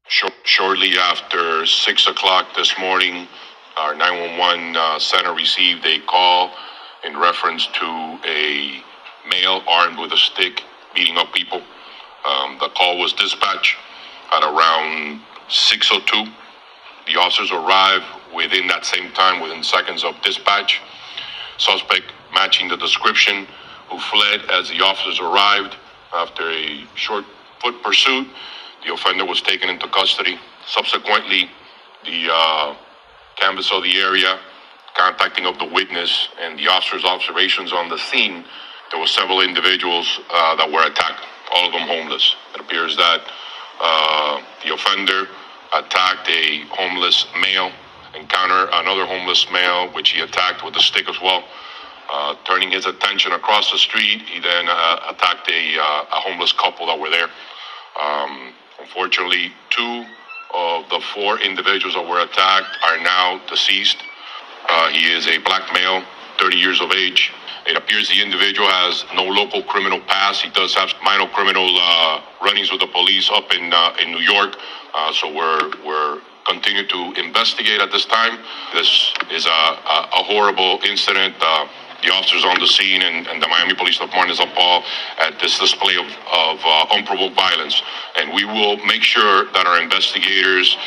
Shortly after 6 o'clock this morning, our 911 center received a call in reference to a male armed with a stick beating up people. The call was dispatched at around 6:02. The officers arrived within that same time, within seconds of dispatch. Suspect matching the description, who fled as the officers arrived. After a short foot pursuit, the offender was taken into custody. Subsequently, the canvass of the area, contacting of the witness, and the officer's observations on the scene, there were several individuals that were attacked, all of them homeless. It appears that the offender attacked a homeless male, encountered another homeless male, which he attacked with a stick as well. Turning his attention across the street, he then attacked a homeless couple that were there. Unfortunately, 2 of the 4 individuals that were attacked are now deceased. He is a black male, 30 years of age. It appears the individual has no local criminal past. He does have minor criminal runnings with the police up in New York. So we're continue to investigate at this time. This is a horrible incident. The officers on the scene and the Miami Police Department is appalled at this display of unprovoked violence. And we will make sure that our investigators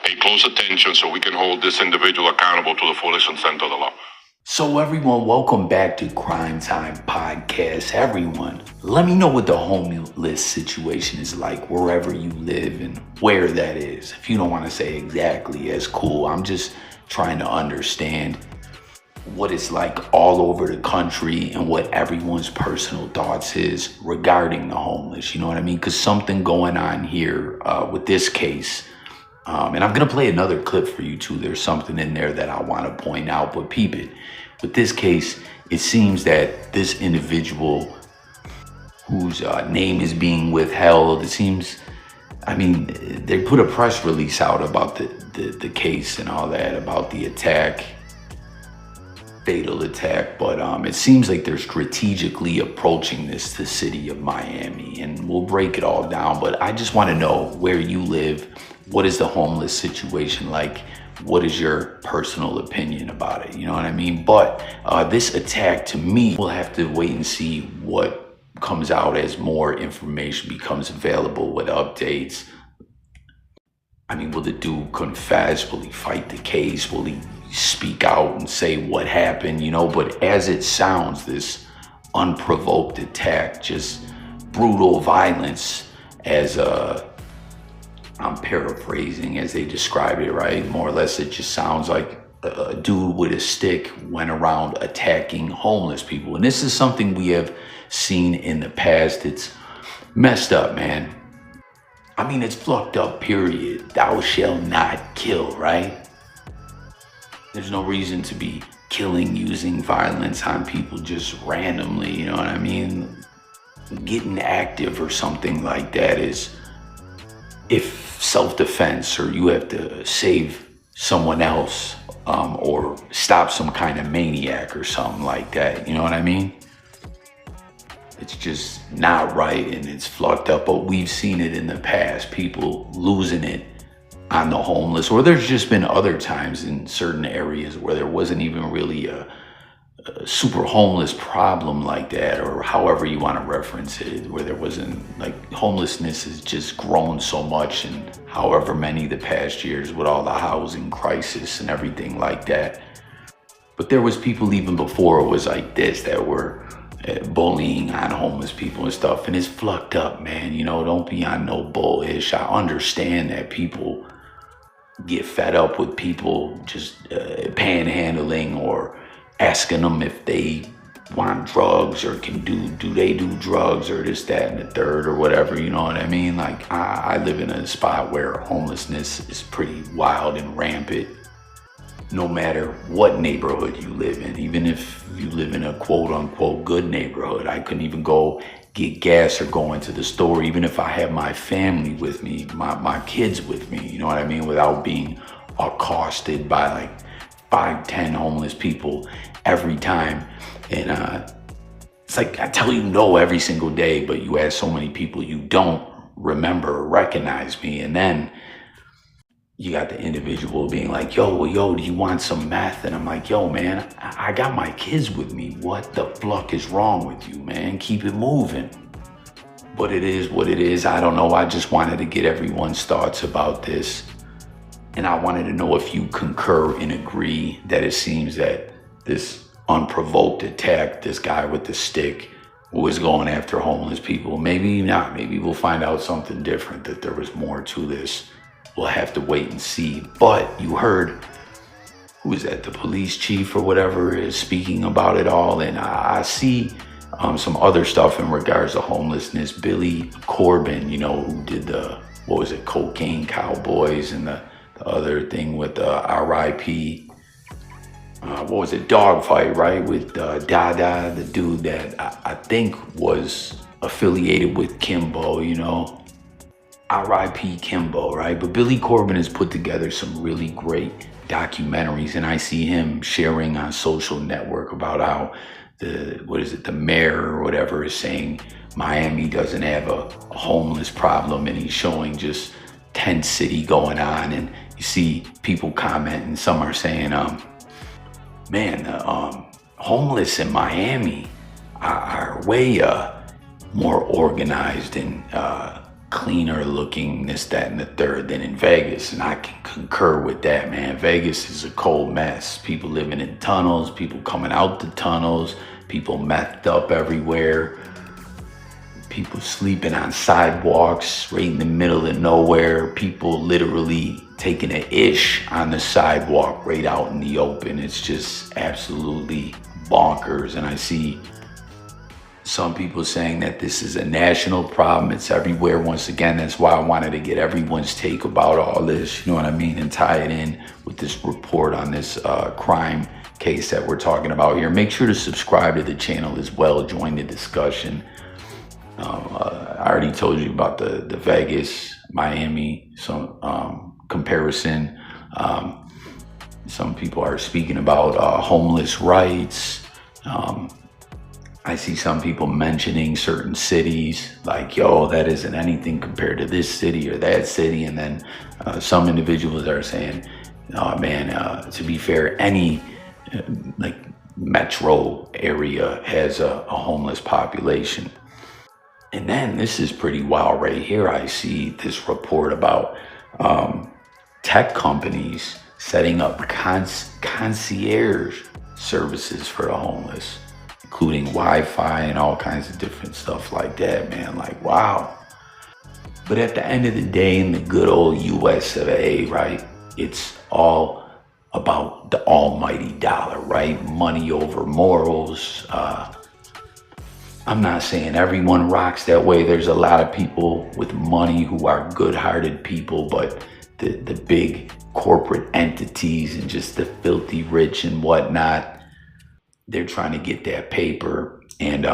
pay close attention so we can hold this individual accountable to the fullest extent of the law. So everyone, welcome back to Crime Time Podcast. Everyone, let me know what the homeless situation is like wherever you live and where that is. If you don't want to say exactly, that's cool. I'm just trying to understand what it's like all over the country and what everyone's personal thoughts is regarding the homeless. You know what I mean? Because something going on here with this case. And I'm going to play another clip for you too. There's something in there that I want to point out, but peep it. With this case, it seems that this individual whose name is being withheld, it seems, I mean, they put a press release out about the case and all that, about the attack, fatal attack. But it seems like they're strategically approaching the city of Miami, and we'll break it all down. But I just want to know where you live. What is the homeless situation like? What is your personal opinion about it? You know what I mean? But this attack, to me, we'll have to wait and see what comes out as more information becomes available with updates. I mean, will the dude confess? Will he fight the case? Will he speak out and say what happened? You know, but as it sounds, this unprovoked attack, just brutal violence, as I'm paraphrasing as they describe it, right? More or less, it just sounds like a dude with a stick went around attacking homeless people. And this is something we have seen in the past. It's messed up, man. I mean, it's fucked up, period. Thou shalt not kill, right? There's no reason to be killing, using violence on people just randomly, you know what I mean? Getting active or something like that is, if self-defense, or you have to save someone else, or stop some kind of maniac or something like that, you know what I mean? It's just not right, and it's fucked up. But we've seen it in the past, people losing it on the homeless, or there's just been other times in certain areas where there wasn't even really a super homeless problem like that, or however you want to reference it, where there wasn't, like, homelessness has just grown so much, and however many the past years with all the housing crisis and everything like that. But there was people even before it was like this that were bullying on homeless people and stuff, and it's fucked up, man. You know, don't be on no bullish. I understand that people get fed up with people just panhandling or asking them if they want drugs or can do they do drugs or this, that, and the third or whatever, you know what I mean? Like, I live in a spot where homelessness is pretty wild and rampant, no matter what neighborhood you live in. Even if you live in a quote-unquote good neighborhood, I couldn't even go get gas or go into the store, even if I have my family with me, my kids with me, you know what I mean, without being accosted by like 5-10 homeless people every time. And it's like, I tell you no every single day, but you ask so many people you don't. remember or recognize me. And then you got the individual being like, yo, do you want some meth? And I'm like, yo, man, I got my kids with me. What the fuck is wrong with you, man? Keep it moving. But it is what it is. I don't know. I just wanted to get everyone's thoughts about this. And I wanted to know if you concur and agree that it seems that this unprovoked attack, this guy with the stick, was going after homeless people. Maybe not. Maybe we'll find out something different, that there was more to this. We'll have to wait and see. But you heard, who is that, the police chief or whatever is speaking about it all. And I see some other stuff in regards to homelessness. Billy Corbin, who did the, Cocaine Cowboys, and the other thing with RIP, Dogfight, right? With Dada, the dude that I think was affiliated with Kimbo, RIP Kimbo, right? But Billy Corbin has put together some really great documentaries, and I see him sharing on social network about how the mayor or whatever is saying Miami doesn't have a homeless problem, and he's showing just tent city going on, and you see people commenting. Some are saying, homeless in Miami are way more organized and cleaner looking, this, that, and the third, than in Vegas. And I can concur with that, man. Vegas is a cold mess. People living in tunnels, people coming out the tunnels, people methed up everywhere, people sleeping on sidewalks right in the middle of nowhere, people literally taking a ish on the sidewalk right out in the open. It's just absolutely bonkers. And I see some people saying that this is a national problem. It's everywhere. Once again, that's why I wanted to get everyone's take about all this, you know what I mean, and tie it in with this report on this crime case that we're talking about here. Make sure to subscribe to the channel as well. Join the discussion. I already told you about the Vegas, Miami, comparison. Some people are speaking about homeless rights. I see some people mentioning certain cities like, yo, that isn't anything compared to this city or that city. And then some individuals are saying, oh man, to be fair, any metro area has a homeless population. And then this is pretty wild right here. I see this report about tech companies setting up concierge services for the homeless, including Wi-Fi and all kinds of different stuff like that, man. Like, wow. But at the end of the day, in the good old US of A, right, it's all about the almighty dollar, right? Money over morals. I'm not saying everyone rocks that way. There's a lot of people with money who are good-hearted people, but the big corporate entities and just the filthy rich and whatnot, they're trying to get that paper. And,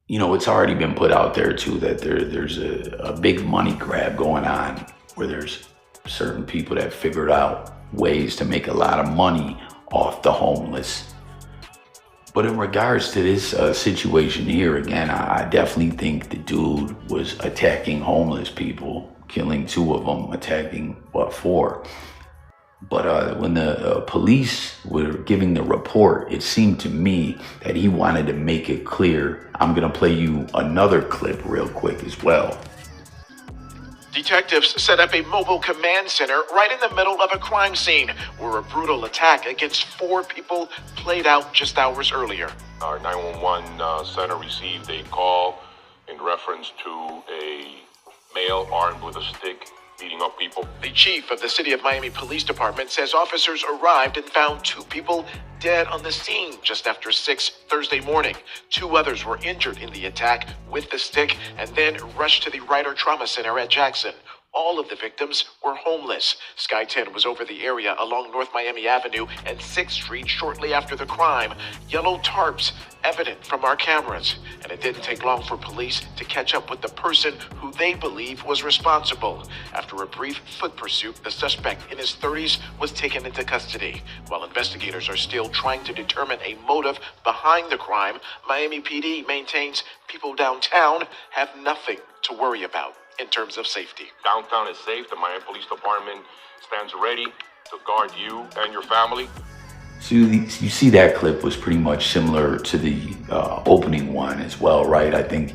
it's already been put out there too that there's a big money grab going on, where there's certain people that figured out ways to make a lot of money off the homeless. But in regards to this situation here, again, I definitely think the dude was attacking homeless people, killing 2 of them, attacking, 4? But when the police were giving the report, it seemed to me that he wanted to make it clear. I'm going to play you another clip real quick as well. Detectives set up a mobile command center right in the middle of a crime scene where a brutal attack against 4 people played out just hours earlier. Our 911 center received a call in reference to a male armed with a stick beating up people. The chief of the City of Miami Police Department says officers arrived and found 2 people dead on the scene just after 6 Thursday morning. 2 others were injured in the attack with the stick and then rushed to the Ryder Trauma Center at Jackson. All of the victims were homeless. Sky 10 was over the area along North Miami Avenue and 6th Street shortly after the crime. Yellow tarps evident from our cameras. And it didn't take long for police to catch up with the person who they believe was responsible. After a brief foot pursuit, the suspect in his 30s was taken into custody. While investigators are still trying to determine a motive behind the crime, Miami PD maintains people downtown have nothing to worry about in terms of safety. Downtown is safe. The Miami Police Department stands ready to guard you and your family. So you see that clip was pretty much similar to the opening one as well, right? I think,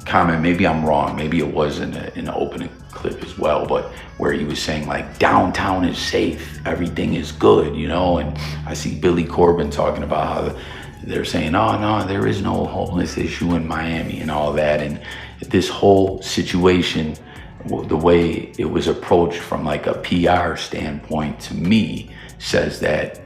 comment, maybe I'm wrong, maybe it was in the opening clip as well, but where he was saying like downtown is safe, everything is good, you know? And I see Billy Corbin talking about how they're saying, oh no, there is no homeless issue in Miami and all that. And this whole situation, the way it was approached from like a PR standpoint, to me, says that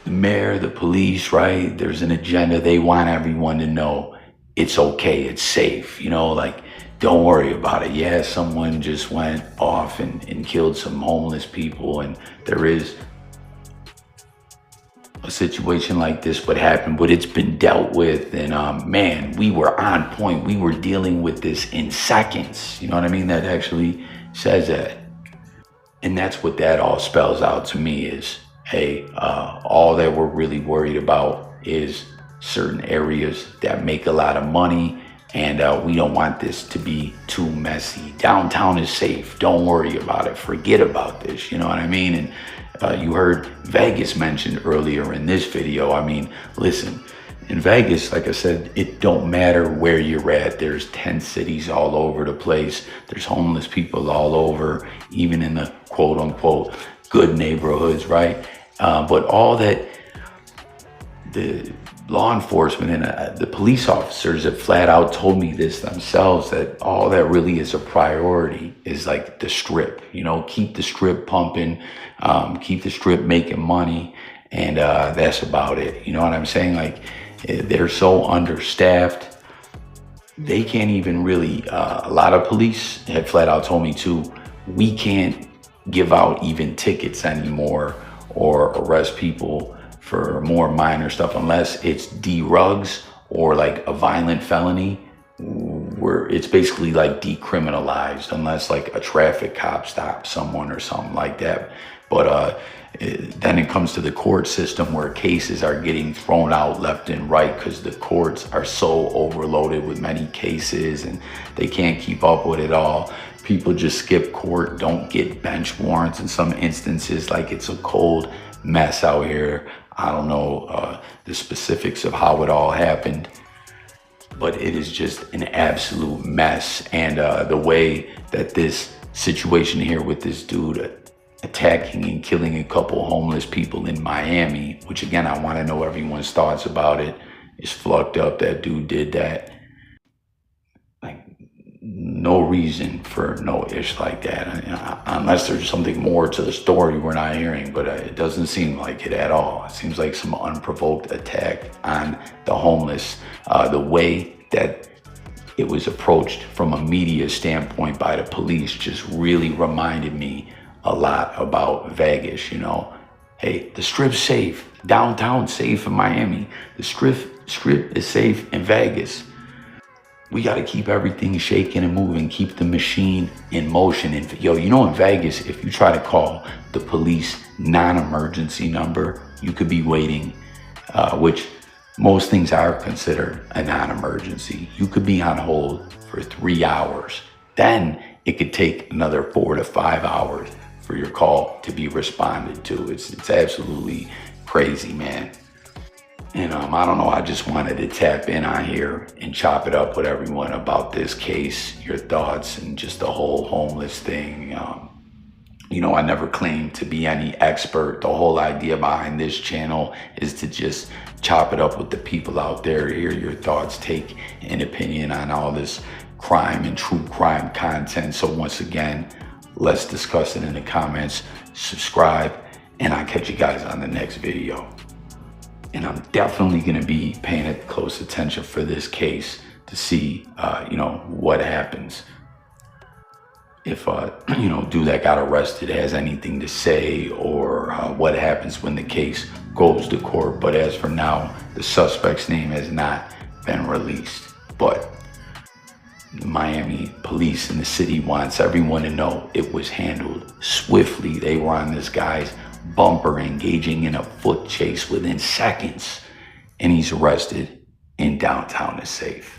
the mayor, the police, right? There's an agenda. They want everyone to know it's okay, it's safe, you know, like, don't worry about it. Yeah, someone just went off and killed some homeless people, and there is a situation like this would happen, but it's been dealt with. And man, we were on point. We were dealing with this in seconds. You know what I mean? That actually says that. And that's what that all spells out to me is, hey, all that we're really worried about is certain areas that make a lot of money, and we don't want this to be too messy. Downtown is safe. Don't worry about it. Forget about this. You know what I mean? And you heard Vegas mentioned earlier in this video. I mean, listen, in Vegas, like I said, it don't matter where you're at. There's 10 cities all over the place. There's homeless people all over, even in the quote unquote good neighborhoods, right? But all that the law enforcement and the police officers have flat out told me this themselves, that all that really is a priority is like the strip, you know, keep the strip pumping, keep the strip making money. And that's about it. You know what I'm saying? Like, they're so understaffed. They can't even really, a lot of police had flat out told me too, we can't give out even tickets anymore or arrest people for more minor stuff unless it's drugs or like a violent felony, where it's basically like decriminalized unless like a traffic cop stops someone or something like that. But then it comes to the court system where cases are getting thrown out left and right because the courts are so overloaded with many cases and they can't keep up with it all. People just skip court, don't get bench warrants in some instances. Like, it's a cold mess out here. I don't know the specifics of how it all happened, but it is just an absolute mess. And the way that this situation here with this dude attacking and killing a couple homeless people in Miami, which again, I want to know everyone's thoughts about it, is fucked up. That dude did that. Like, no reason for no ish like that, unless there's something more to the story we're not hearing, but it doesn't seem like it at all. It seems like some unprovoked attack on the homeless. The way that it was approached from a media standpoint by the police just really reminded me a lot about Vegas, you know. Hey, the strip's safe, downtown safe in Miami. The strip is safe in Vegas. We got to keep everything shaking and moving, keep the machine in motion. And yo, you know, in Vegas, if you try to call the police non-emergency number, you could be waiting, which most things are considered a non-emergency. You could be on hold for 3 hours. Then it could take another 4 to 5 hours for your call to be responded to. It's absolutely crazy, man. And I don't know, I just wanted to tap in on here and chop it up with everyone about this case, your thoughts, and just the whole homeless thing. You know, I never claimed to be any expert. The whole idea behind this channel is to just chop it up with the people out there, hear your thoughts, take an opinion on all this crime and true crime content. So once again, let's discuss it in the comments, subscribe, and I'll catch you guys on the next video. And I'm definitely gonna be paying close attention for this case to see, you know, what happens. if dude that got arrested has anything to say, or what happens when the case goes to court. But as for now, the suspect's name has not been released. But Miami police in the city wants everyone to know it was handled swiftly. They were on this guy's bumper, engaging in a foot chase within seconds, and he's arrested in downtown is safe.